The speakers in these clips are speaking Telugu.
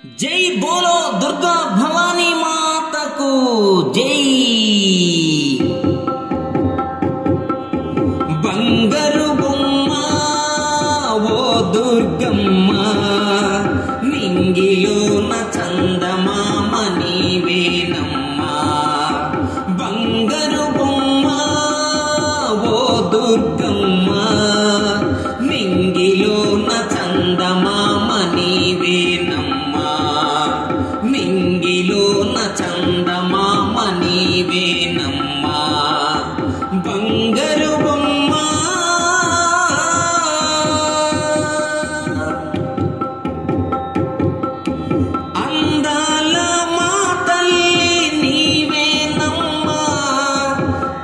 జై బోలో దుర్గా భవానీ మాతకు జై. బంగారు బొమ్మ ఓ దుర్గమ్మ, నింగిలోన చందమామ నీవేనమ్మా. బంగారు బొమ్మ ఓ దుర్గమ్మ, నింగిలోన చందమామ నీవేనమ్మా. నింగిలోన చందమామ నీవేనమ్మా. బంగారు బొమ్మ అందాల మా తల్లి నీవేనమ్మా.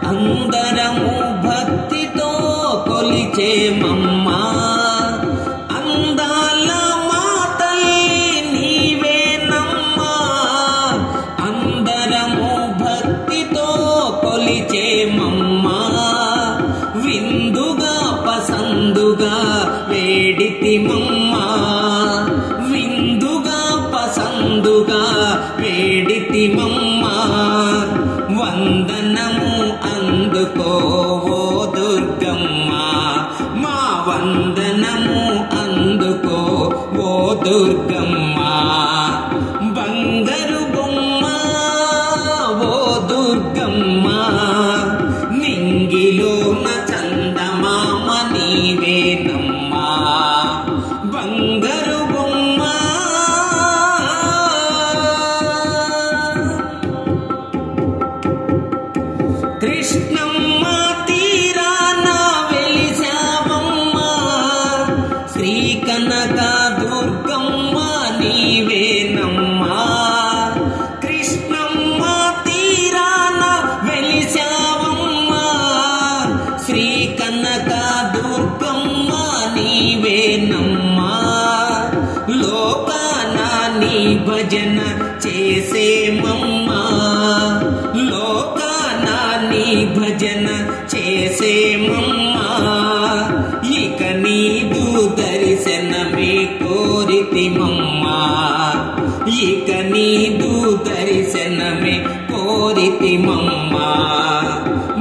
అందరము భక్తితో కొలిచేమమ్మా. అందాల మా తల్లి నీవేనమ్మా. అందరము భక్తితో కొలిచేమమ్మా. విందుగా పసందుగా వేడితిమమ్మా. విందుగా పసందుగా వేడితిమమ్మా. వందనము అందుకో ఓ దుర్గమ్మ, మా వందనము అందుకో ఓ దుర్గమ్మ. బంగారు బొమ్మ ఓ దుర్గమ్మ, నింగిలోన చందమామ నీవేనమ్మా. బంగారు బొమ్మ కృష్ణమ్మ తీరాన వెలిసావమ్మా. శ్రీ కనక దుర్గమ్మ నీవేనమ్మా. కృష్ణమ్మ తీరాన వెలిసావమ్మా. శ్రీ కనక దుర్గమ్మ నీవేనమ్మా. లోకాన నీ భజన చేసేమమ్మా. లోకాన నీ భజన చేసేమమ్మా. ఇక నీదు దర్శనమే కోరితిమమ్మా. ఇక నీదు దర్శనమే కోరితిమమ్మా.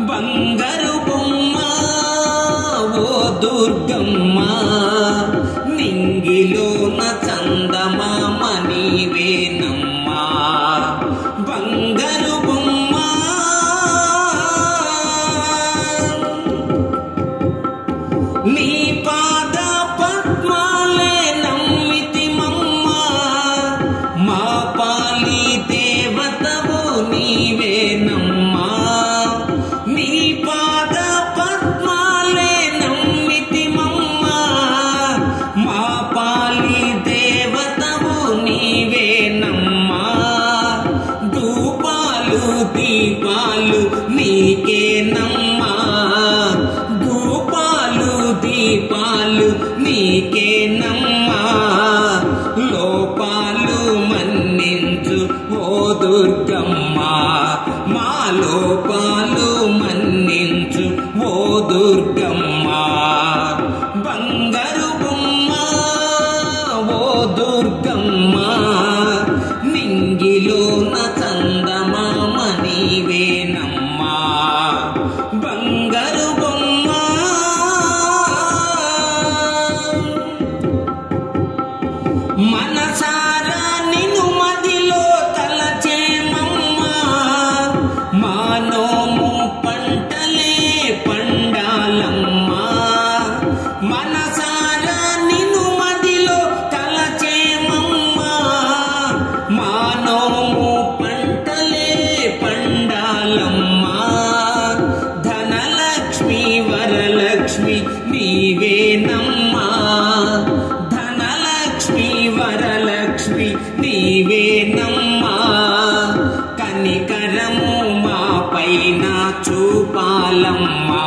బంగారు బొమ్మ ఓ దుర్గమ్మ, నింగిలోన చందమామ నీవేనమ్మా. బంగారు బొమ్మ నీ పాద పద్మాలే నమ్మితిమమ్మా. మా పాలి దేవతవు నీవేనమ్మా. నీ పాద పద్మాలే నమ్మితిమమ్మా. మా పాలి దేవతవు నీవేనమ్మా. ధూపాలు దీపాలు నీకేనమ్మా. ధూపాలు దీపాలు నీకేనమ్మా. లోపాలు మన్నించు ఓ దుర్గమ్మ, మా లోపాలు మన్నించు ఓ దుర్గమ్మ. బంగారు బొమ్మ ఓ దుర్గమ్మ, నింగిలోన చందమామ నీవేనమ్మా. బంగారు బొమ్మ మనసారా నిన్ను మదిలో తలచేమమ్మా. మానోము పంటలే పండాలమ్మా. మనసారా నిన్ను మదిలో తలచేమమ్మా. మానోము పంటలే పండాలమ్మా. ధనలక్ష్మి వరలక్ష్మి నీవేనమ్మా. ధనలక్ష్మి వరలక్ష్మి నీవేనమ్మా. కనికరము మా పైన చూపాలమ్మా.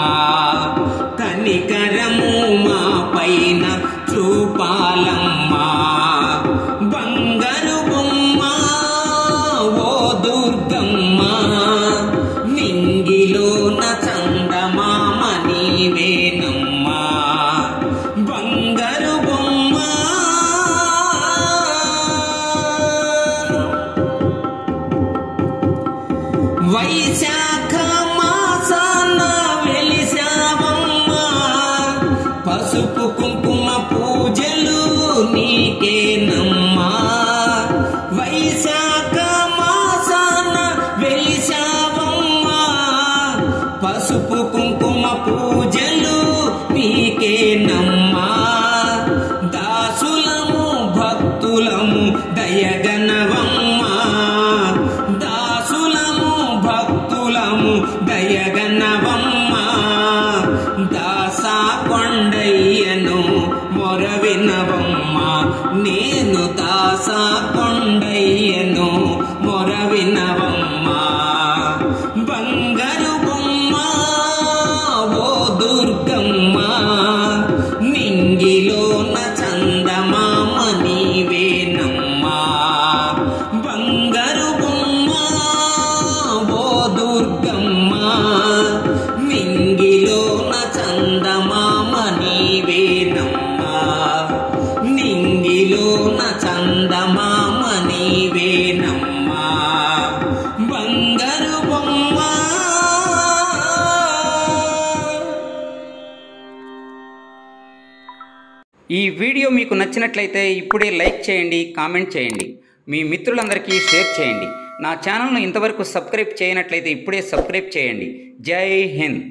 కనికరము మా పైన చూపాలమ్మా. బంగారు బొమ్మ ఓ దుర్గమ్మ, నింగిలోన చందమామ నీవేనమ్మా. బంగారు బొమ్మ వైశాఖ మాసాన వెలిసావమ్మా పసుపు కుంకుమ పూజలు నీకేనమ్మా వైశాఖ మాసాన వెలిసావమ్మా పసుపు కుంకుమ పూజలు నీకేనమ్మా దాసులము భక్తులము దయగనవమ్మా దాసులము భక్తులము దయగనవమ్మా దాసా కొండయ్యను మొరవినవమ్మా నేను దాసా కొండయ్యను మొరవినవమ్మా బంగారు బొమ్మ ఓ దుర్గమ్మ నింగిలోన చందమామ నీవేనమ్మా బంగారు బొమ్మ ఓ దుర్గమ్మ నింగిలోన చందమామ నీవేనమ్మా నింగిలోన చందమామ నీవేనమ్మా బంగారు బొమ్మ. ఈ వీడియో మీకు నచ్చినట్లయితే ఇప్పుడే లైక్ చేయండి, కామెంట్ చేయండి, మీ మిత్రులందరికీ షేర్ చేయండి. నా ఛానల్ను ఇంతవరకు సబ్స్క్రైబ్ చేయనట్లయితే ఇప్పుడే సబ్స్క్రైబ్ చేయండి. జై హింద్.